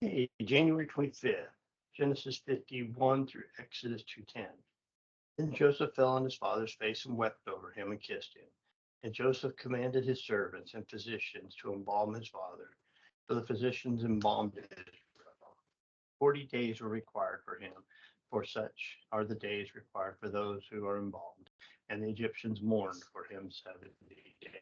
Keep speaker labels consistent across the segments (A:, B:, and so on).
A: Hey, January 25th, Genesis 51 through Exodus 2:10. Then Joseph fell on his father's face and wept over him and kissed him. And Joseph commanded his servants and physicians to embalm his father. So the physicians embalmed Israel. 40 days were required for him, for such are the days required for those who are embalmed. And the Egyptians mourned for him 70 days.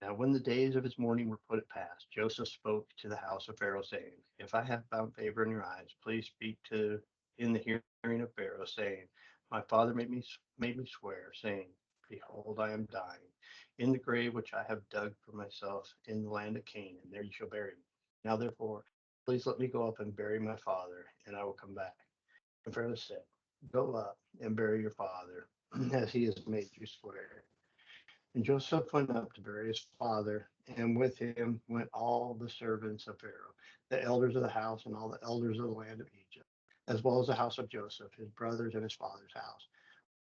A: Now, when the days of his mourning were put past, Joseph spoke to the house of Pharaoh, saying, "If I have found favor in your eyes, please speak to in the hearing of Pharaoh, saying, My father made me swear, saying, Behold, I am dying. In the grave which I have dug for myself in the land of Canaan, there you shall bury me. Now therefore, please let me go up and bury my father, and I will come back." And Pharaoh said, "Go up and bury your father, as he has made you swear." And Joseph went up to bury his father, and with him went all the servants of Pharaoh, the elders of the house, and all the elders of the land of Egypt, as well as the house of Joseph, his brothers, and his father's house.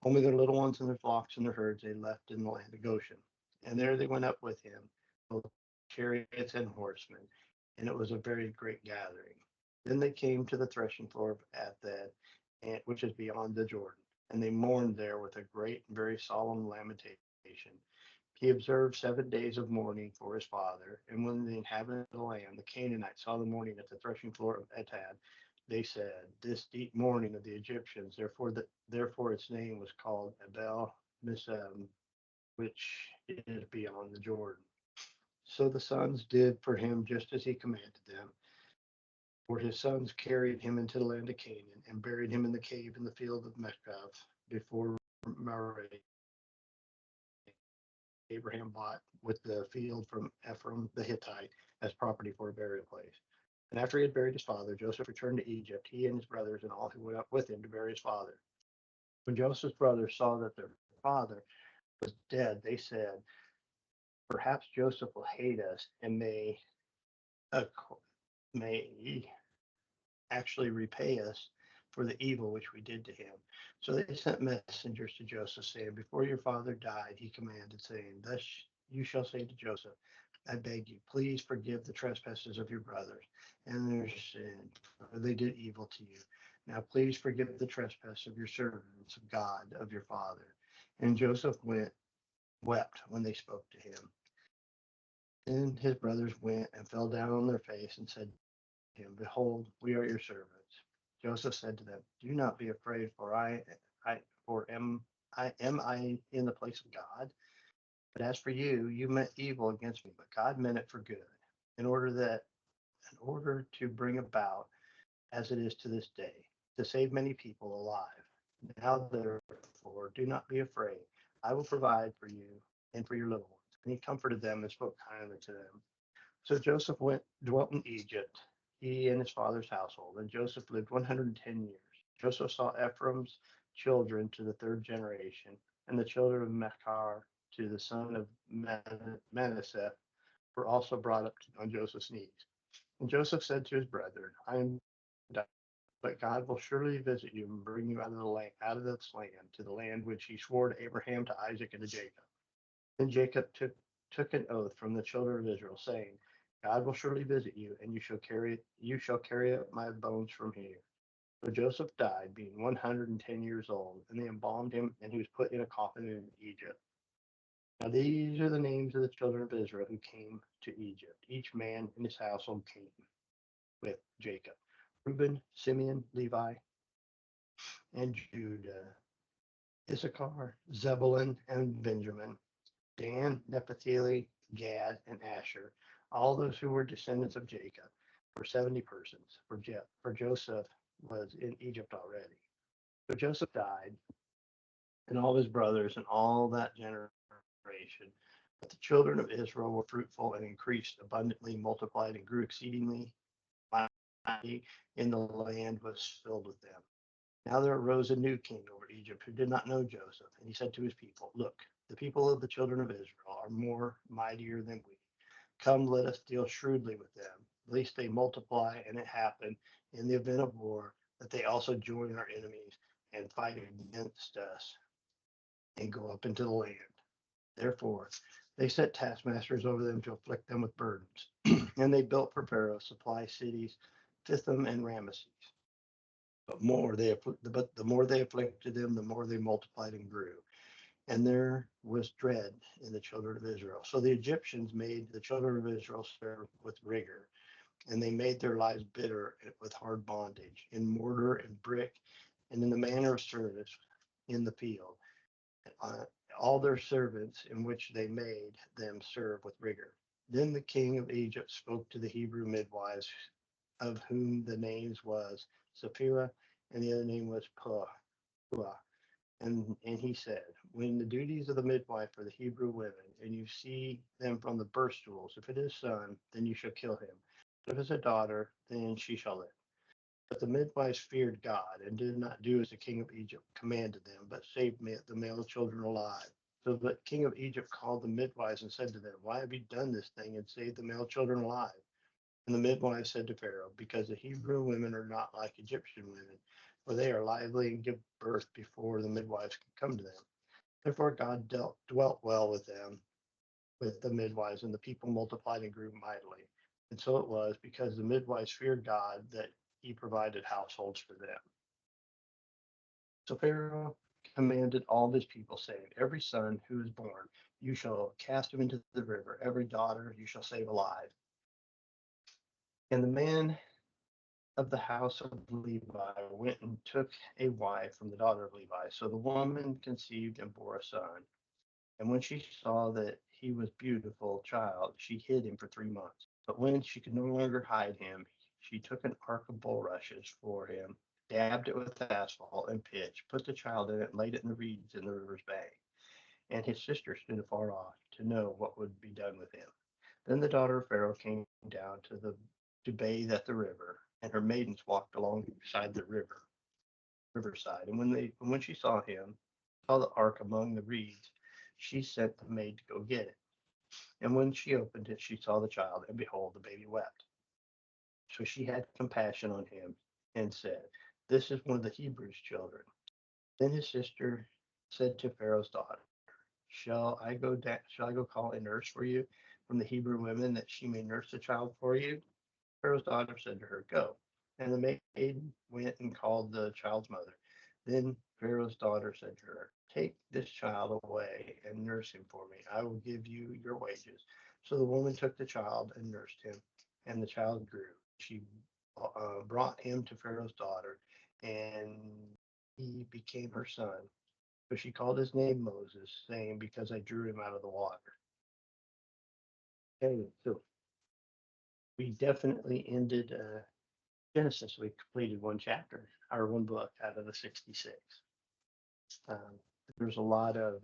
A: Only their little ones and their flocks and their herds they left in the land of Goshen. And there they went up with him, both chariots and horsemen, and it was a very great gathering. Then they came to the threshing floor of Athed, which is beyond the Jordan, and they mourned there with a great and very solemn lamentation. He observed 7 days of mourning for his father, and when the inhabitants of the land, the Canaanites, saw the mourning at the threshing floor of Atad, they said, "This deep mourning of the Egyptians, therefore its name was called Abel Misem, which is beyond the Jordan." So the sons did for him just as he commanded them. For his sons carried him into the land of Canaan and buried him in the cave in the field of Meshkav before Marah. Abraham bought with the field from Ephraim the Hittite as property for a burial place. And after he had buried his father, Joseph returned to Egypt, he and his brothers and all who went up with him to bury his father. When Joseph's brothers saw that their father was dead, they said, "Perhaps Joseph will hate us and may actually repay us for the evil which we did to him." So they sent messengers to Joseph, saying, "Before your father died, he commanded, saying, Thus you shall say to Joseph, I beg you, please forgive the trespasses of your brothers and their sin, for they did evil to you. Now please forgive the trespass of your servants of God, of your father." And Joseph wept when they spoke to him. Then his brothers went and fell down on their face and said to him, "Behold, we are your servants." Joseph said to them, "Do not be afraid, for I for am I in the place of God? But as for you, you meant evil against me, but God meant it for good, in order to bring about, as it is to this day, to save many people alive. Now therefore, do not be afraid. I will provide for you and for your little ones." And he comforted them and spoke kindly to them. So Joseph dwelt in Egypt, he and his father's household, and Joseph lived 110 years. Joseph saw Ephraim's children to the third generation, and the children of Machir to the son of Manasseh were also brought up on Joseph's knees. And Joseph said to his brethren, "I am dying, but God will surely visit you and bring you out of this land, to the land which he swore to Abraham, to Isaac, and to Jacob." Then Jacob took an oath from the children of Israel, saying, "God will surely visit you, and you shall carry up my bones from here." So Joseph died, being 110 years old, and they embalmed him, and he was put in a coffin in Egypt. Now these are the names of the children of Israel who came to Egypt. Each man in his household came with Jacob: Reuben, Simeon, Levi, and Judah, Issachar, Zebulun, and Benjamin, Dan, Naphtali, Gad, and Asher, all those who were descendants of Jacob, were 70 persons, for Joseph was in Egypt already. So Joseph died, and all his brothers, and all that generation. But the children of Israel were fruitful and increased abundantly, multiplied and grew exceedingly mighty, and the land was filled with them. Now there arose a new king over Egypt who did not know Joseph, and he said to his people, "Look, the people of the children of Israel are more mightier than we. Come, let us deal shrewdly with them, lest they multiply, and it happen in the event of war that they also join our enemies and fight against us and go up into the land." Therefore, they set taskmasters over them to afflict them with burdens. And they built for Pharaoh supply cities, Pithom and Ramesses. But the more they afflicted them, the more they multiplied and grew. And there was dread in the children of Israel. So the Egyptians made the children of Israel serve with rigor, and they made their lives bitter with hard bondage, in mortar and brick, and in the manner of service in the field. Uh, all their servants in which they made them serve with rigor. Then the king of Egypt spoke to the Hebrew midwives, of whom the names was Sapphira, and the other name was Puah. And he said, when the duties of the midwife for the Hebrew women, and you see them from the birth stools, if it is a son, then you shall kill him. But if it's a daughter, then she shall live. But the midwives feared God and did not do as the king of Egypt commanded them, but saved the male children alive. So the king of Egypt called the midwives and said to them, why have you done this thing and saved the male children alive? And the midwives said to Pharaoh, because the Hebrew women are not like Egyptian women, for they are lively and give birth before the midwives can come to them. Therefore God dwelt well with them, with the midwives, and the people multiplied and grew mightily. And so it was, because the midwives feared God, that he provided households for them. So Pharaoh commanded all his people, saying, every son who is born, you shall cast him into the river. Every daughter you shall save alive. And the man of the house of Levi went and took a wife from the daughter of Levi. So the woman conceived and bore a son. And when she saw that he was beautiful child, she hid him for 3 months. But when she could no longer hide him, she took an ark of bulrushes for him, dabbed it with asphalt and pitch, put the child in it, and laid it in the reeds in the river's bank. And his sister stood afar off to know what would be done with him. Then the daughter of Pharaoh came down to bathe at the river, and her maidens walked alongside the riverside. And when she saw the ark among the reeds, she sent the maid to go get it. And when she opened it, she saw the child, and behold, the baby wept. So she had compassion on him and said, this is one of the Hebrews' children. Then his sister said to Pharaoh's daughter, shall I go call a nurse for you from the Hebrew women, that she may nurse the child for you? Pharaoh's daughter said to her, go. And the maid went and called the child's mother. Then Pharaoh's daughter said to her, take this child away and nurse him for me. I will give you your wages. So the woman took the child and nursed him, and the child grew. She brought him to Pharaoh's daughter, and he became her son. So she called his name Moses, saying, because I drew him out of the water. Okay, so we definitely ended Genesis. We completed one chapter or one book out of the 66. Um, there's a lot of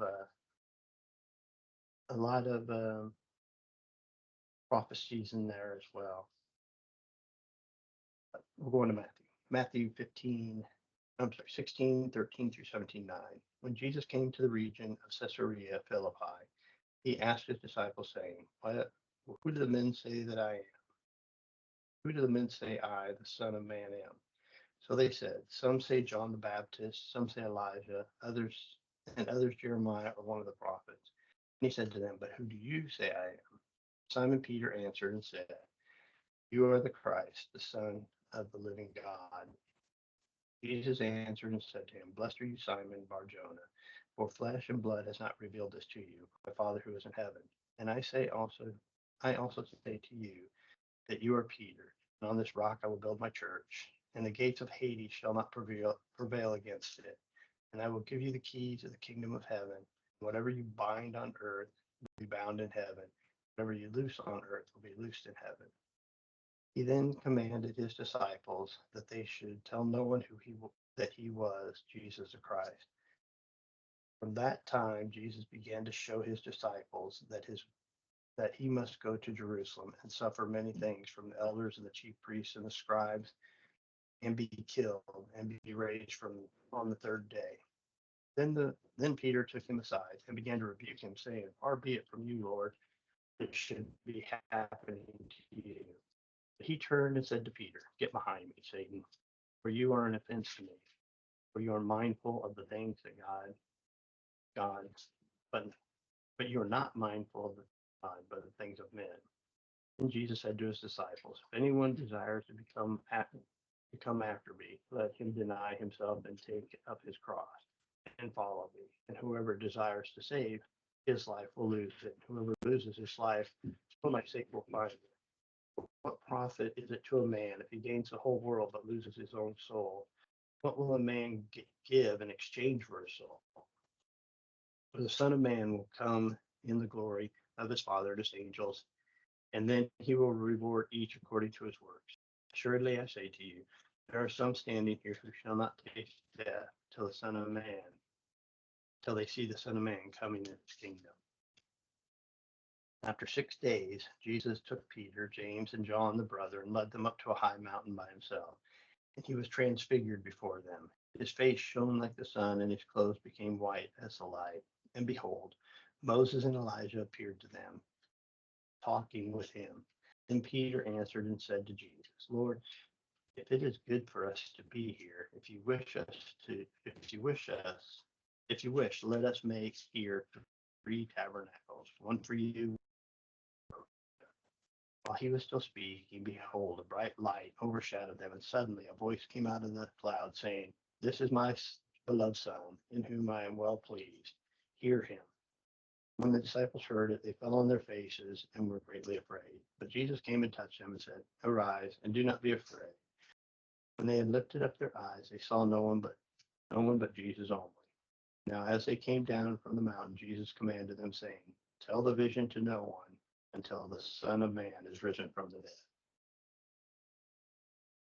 A: prophecies in there as well. But we're going to Matthew 15. I'm sorry, 16:13 through 17:9. When Jesus came to the region of Caesarea Philippi, he asked his disciples, saying, who do the men say that I am? Who do the men say I, the Son of Man, am? So they said, some say John the Baptist, some say Elijah, others Jeremiah or one of the prophets. And he said to them, but who do you say I am? Simon Peter answered and said, you are the Christ, the Son of the living God. Jesus answered and said to him, blessed are you, Simon Bar-Jonah, for flesh and blood has not revealed this to you, my Father who is in heaven. And I also say to you that you are Peter, and on this rock I will build my church, and the gates of Hades shall not prevail against it. And I will give you the keys of the kingdom of heaven. Whatever you bind on earth will be bound in heaven. Whatever you loose on earth will be loosed in heaven. He then commanded his disciples that they should tell no one that he was Jesus the Christ. From that time, Jesus began to show his disciples that he must go to Jerusalem and suffer many things from the elders and the chief priests and the scribes, and be killed and be raised from on the third day. Then Peter took him aside and began to rebuke him, saying, far be it from you, Lord, it should be happening to you. But he turned and said to Peter, get behind me, Satan, for you are an offense to me, for you are mindful of the things that God, but you are not mindful of God, but the things of men. And Jesus said to his disciples, if anyone desires to come after me, let him deny himself and take up his cross and follow me. And whoever desires to save his life will lose it. Whoever loses his life for my sake will find it. What profit is it to a man if he gains the whole world but loses his own soul? What will a man give in exchange for his soul? For the Son of Man will come in the glory of his Father and his angels, and then he will reward each according to his works. Assuredly, I say to you, there are some standing here who shall not taste death till the Son of Man, till they see the Son of Man coming in his kingdom. After 6 days, Jesus took Peter, James, and John, the brother, and led them up to a high mountain by himself. And he was transfigured before them. His face shone like the sun, and his clothes became white as the light. And behold, Moses and Elijah appeared to them, talking with him. Then Peter answered and said to Jesus, Lord, if it is good for us to be here, if you wish, let us make here 3 tabernacles, one for you. While he was still speaking, behold, a bright light overshadowed them, and suddenly a voice came out of the cloud saying, this is my beloved Son, in whom I am well pleased. Hear him. When the disciples heard it, they fell on their faces and were greatly afraid. But Jesus came and touched them and said, arise, and do not be afraid. When they had lifted up their eyes, they saw no one but Jesus only. Now, as they came down from the mountain, Jesus commanded them, saying, tell the vision to no one until the Son of Man is risen from the dead.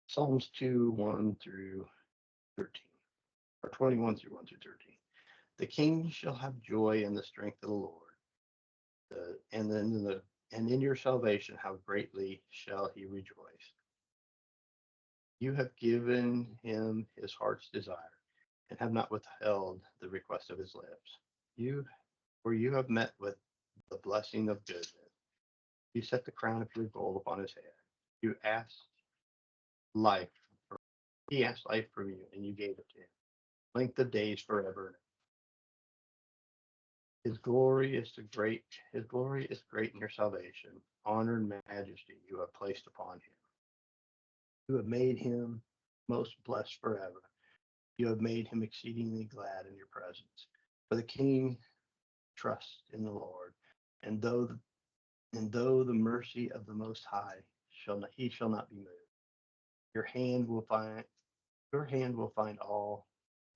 A: Psalms 2, 1 through 13, or 21 through 1 through 13. The king shall have joy in the strength of the Lord. And in your salvation, how greatly shall he rejoice. You have given him his heart's desire, and have not withheld the request of his lips. For you have met with the blessing of goodness. You set the crown of your gold upon his head. You asked life. He asked life from you, and you gave it to him. Length of days forever. His glory is great in your salvation. Honor and majesty you have placed upon him. You have made him most blessed forever. You have made him exceedingly glad in your presence. For the king trusts in the Lord, and though the mercy of the Most High he shall not be moved. Your hand will find all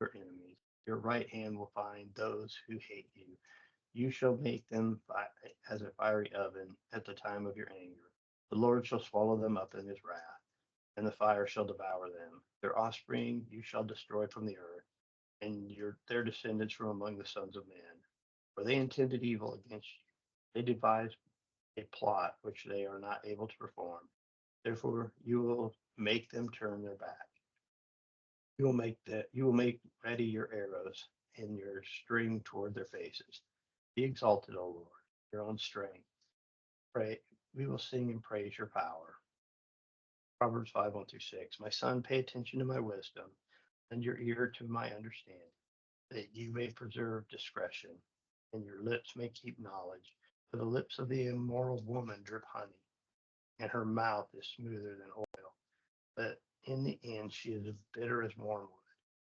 A: your enemies. Your right hand will find those who hate you. You shall make them as a fiery oven at the time of your anger. The Lord shall swallow them up in his wrath, and the fire shall devour them. Their offspring you shall destroy from the earth, and their descendants from among the sons of men. For they intended evil against you. They devised a plot which they are not able to perform. Therefore you will make them turn their back. You will make ready your arrows and your string toward their faces. Be exalted, O Lord, your own strength. Pray, we will sing and praise your power. Proverbs 5, 1 through 6. My son, pay attention to my wisdom, and your ear to my understanding, that you may preserve discretion, and your lips may keep knowledge. For the lips of the immoral woman drip honey, and her mouth is smoother than oil. But in the end, she is as bitter as wormwood,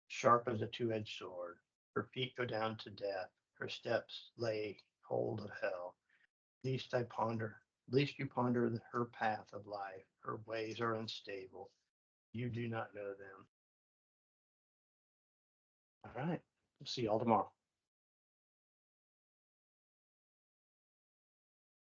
A: sharp as a two-edged sword. Her feet go down to death. Her steps lay hold of hell. Least you ponder her path of life. Her ways are unstable. You do not know them. All right. We'll see y'all tomorrow.